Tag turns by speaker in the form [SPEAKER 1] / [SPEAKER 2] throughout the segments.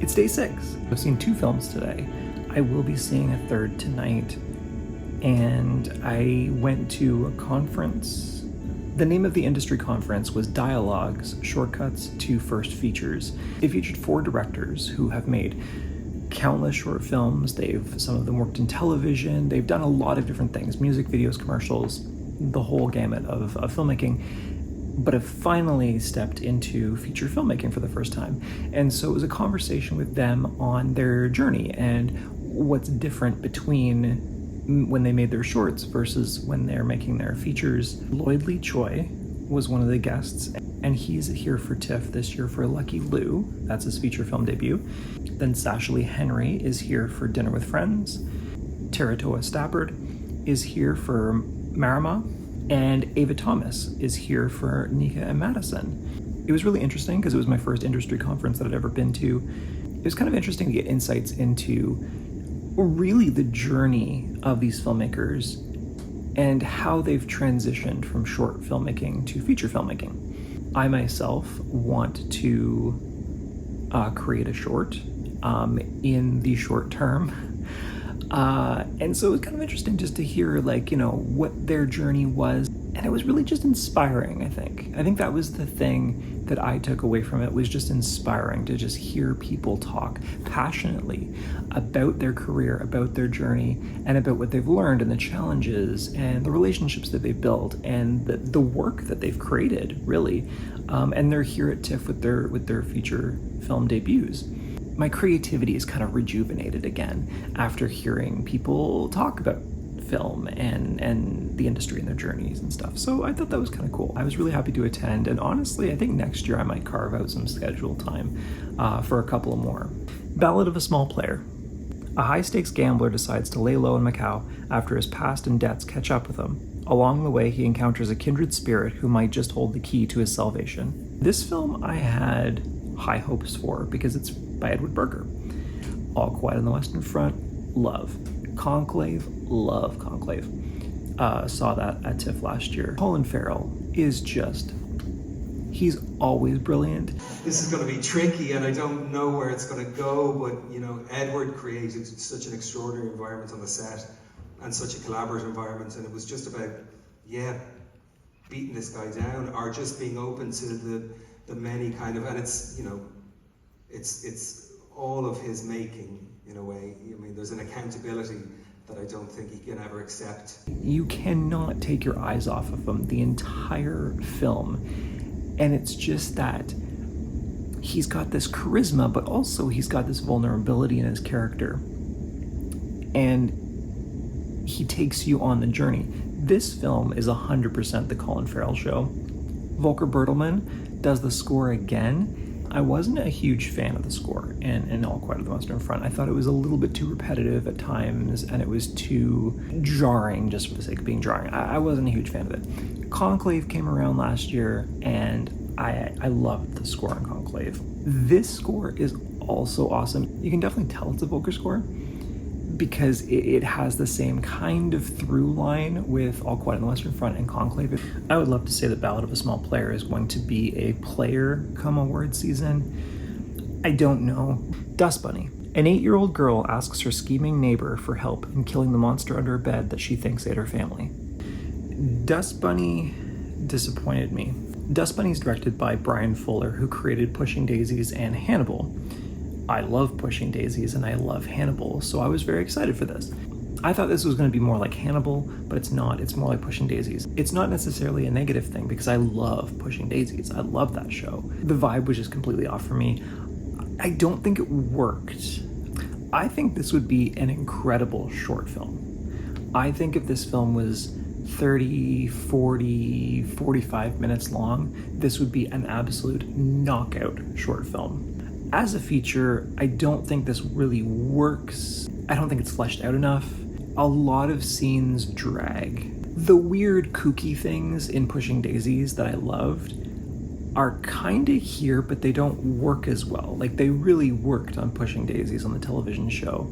[SPEAKER 1] It's day 6. I've seen 2 films today. I will be seeing a third tonight. And I went to a conference. The name of the industry conference was Dialogues, Shortcuts to First Features. It featured 4 directors who have made countless short films. Some of them worked in television. They've done a lot of different things, music videos, commercials, the whole gamut of filmmaking, but have finally stepped into feature filmmaking for the first time. And so it was a conversation with them on their journey and what's different between when they made their shorts versus when they're making their features. Lloyd Lee Choi was one of the guests, and he's here for TIFF this year for Lucky Lou. That's his feature film debut. Then Sasha Lee Henry is here for Dinner with Friends. Teratoa Stappard is here for Marama, and Ava Thomas is here for Nika and Madison. It was really interesting because it was my first industry conference that I'd ever been to. It was kind of interesting to get insights into really the journey of these filmmakers and how they've transitioned from short filmmaking to feature filmmaking. I myself want to create a short in the short term. And so it was kind of interesting just to hear, what their journey was. And it was really just inspiring, I think. I think that was the thing that I took away from it, was just inspiring to just hear people talk passionately about their career, about their journey, and about what they've learned and the challenges and the relationships that they've built and the work that they've created, really. And they're here at TIFF with their feature film debuts. My creativity is kind of rejuvenated again after hearing people talk about film and the industry and their journeys and stuff. So I thought that was kind of cool. I was really happy to attend, and honestly, I think next year I might carve out some scheduled time for a couple more. Ballad of a Small Player. A high-stakes gambler decides to lay low in Macau after his past and debts catch up with him. Along the way, he encounters a kindred spirit who might just hold the key to his salvation. This film I had high hopes for because it's by Edward Berger. All Quiet on the Western Front, love. Conclave, love Conclave. Saw that at TIFF last year. Colin Farrell is he's always brilliant.
[SPEAKER 2] This is going to be tricky and I don't know where it's going to go, but Edward created such an extraordinary environment on the set and such a collaborative environment, and it was just about, beating this guy down or just being open to the many kind of, and it's all of his making in a way. I mean, there's an accountability that I don't think he can ever accept.
[SPEAKER 1] You cannot take your eyes off of him the entire film. And it's just that he's got this charisma, but also he's got this vulnerability in his character. And he takes you on the journey. This film is 100% the Colin Farrell show. Volker Bertelmann does the score again. I wasn't a huge fan of the score in All Quiet on the Western Front. I thought it was a little bit too repetitive at times, and it was too jarring just for the sake of being jarring. I wasn't a huge fan of it. Conclave came around last year, and I loved the score on Conclave. This score is also awesome. You can definitely tell it's a Volker score because it has the same kind of through line with All Quiet on the Western Front and Conclave. I would love to say that Ballad of a Small Player is going to be a player come award season. I don't know. Dust Bunny. An 8-year-old girl asks her scheming neighbor for help in killing the monster under her bed that she thinks ate her family. Dust Bunny disappointed me. Dust Bunny is directed by Bryan Fuller, who created Pushing Daisies and Hannibal. I love Pushing Daisies and I love Hannibal, so I was very excited for this. I thought this was going to be more like Hannibal, but it's not. It's more like Pushing Daisies. It's not necessarily a negative thing because I love Pushing Daisies. I love that show. The vibe was just completely off for me. I don't think it worked. I think this would be an incredible short film. I think if this film was 30, 40, 45 minutes long, this would be an absolute knockout short film. As a feature, I don't think this really works. I don't think it's fleshed out enough. A lot of scenes drag. The weird kooky things in Pushing Daisies that I loved are kind of here, but they don't work as well. Like, they really worked on Pushing Daisies on the television show,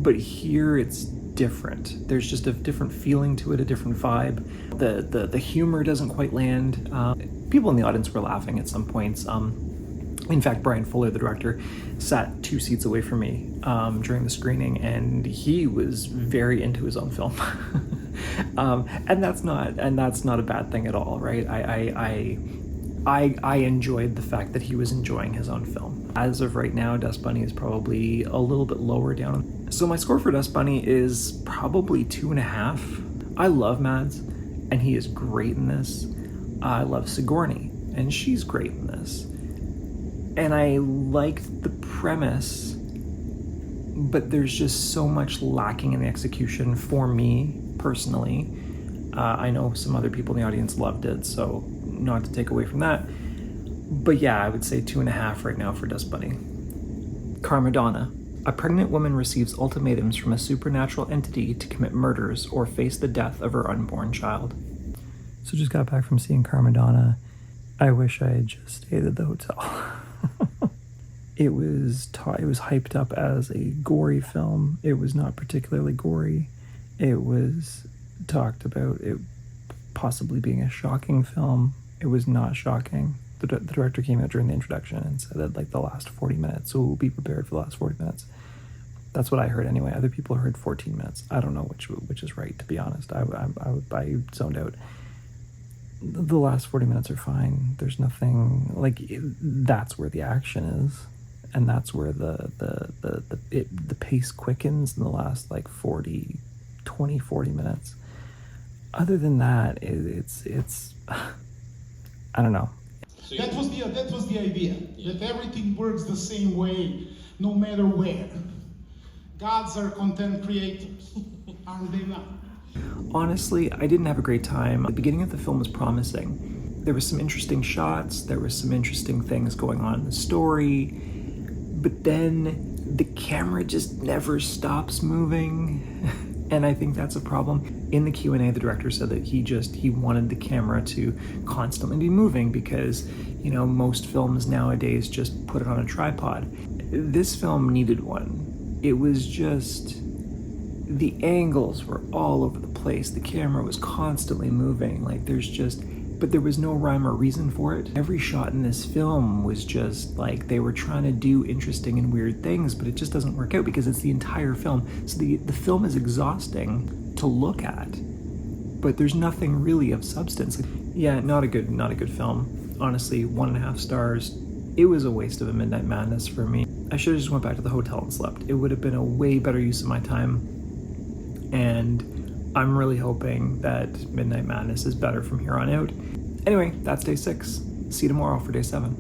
[SPEAKER 1] but here it's different. There's just a different feeling to it, a different vibe. The humor doesn't quite land. People in the audience were laughing at some points. In fact, Bryan Fuller, the director, sat 2 seats away from me during the screening, and he was very into his own film. And that's not a bad thing at all, right? I enjoyed the fact that he was enjoying his own film. As of right now, Dust Bunny is probably a little bit lower down. So my score for Dust Bunny is probably 2.5. I love Mads, and he is great in this. I love Sigourney, and she's great in this. And I liked the premise, but there's just so much lacking in the execution for me personally. I know some other people in the audience loved it, so not to take away from that. But yeah, I would say 2.5 right now for Dust Bunny. Karmadonna. A pregnant woman receives ultimatums from a supernatural entity to commit murders or face the death of her unborn child. So just got back from seeing Karmadonna. I wish I had just stayed at the hotel. It was hyped up as a gory film. It was not particularly gory. It was talked about it possibly being a shocking film. It was not shocking. The director came out during the introduction and said that like the last 40 minutes, so we'll be prepared for the last 40 minutes. That's what I heard anyway. Other people heard 14 minutes. I don't know which is right, to be honest. I zoned out. The last 40 minutes are fine. There's nothing like that's where the action is, and that's where the pace quickens in the last like 40 minutes. Other than that, it's I don't know.
[SPEAKER 3] That was the idea, that everything works the same way, no matter where. Gods are content creators, aren't they not?
[SPEAKER 1] Honestly, I didn't have a great time. The beginning of the film was promising. There was some interesting shots, there was some interesting things going on in the story, but then the camera just never stops moving. And I think that's a problem. In the Q&A, the director said that he wanted the camera to constantly be moving because, you know, most films nowadays just put it on a tripod. This film needed one. It was just, the angles were all over the place. The camera was constantly moving. Like but there was no rhyme or reason for it. Every shot in this film was just like they were trying to do interesting and weird things, but it just doesn't work out because it's the entire film. So the film is exhausting to look at, but there's nothing really of substance. Yeah, not a good film. Honestly, 1.5 stars. It was a waste of a Midnight Madness for me. I should have just went back to the hotel and slept. It would have been a way better use of my time. And I'm really hoping that Midnight Madness is better from here on out. Anyway, that's day 6. See you tomorrow for day 7.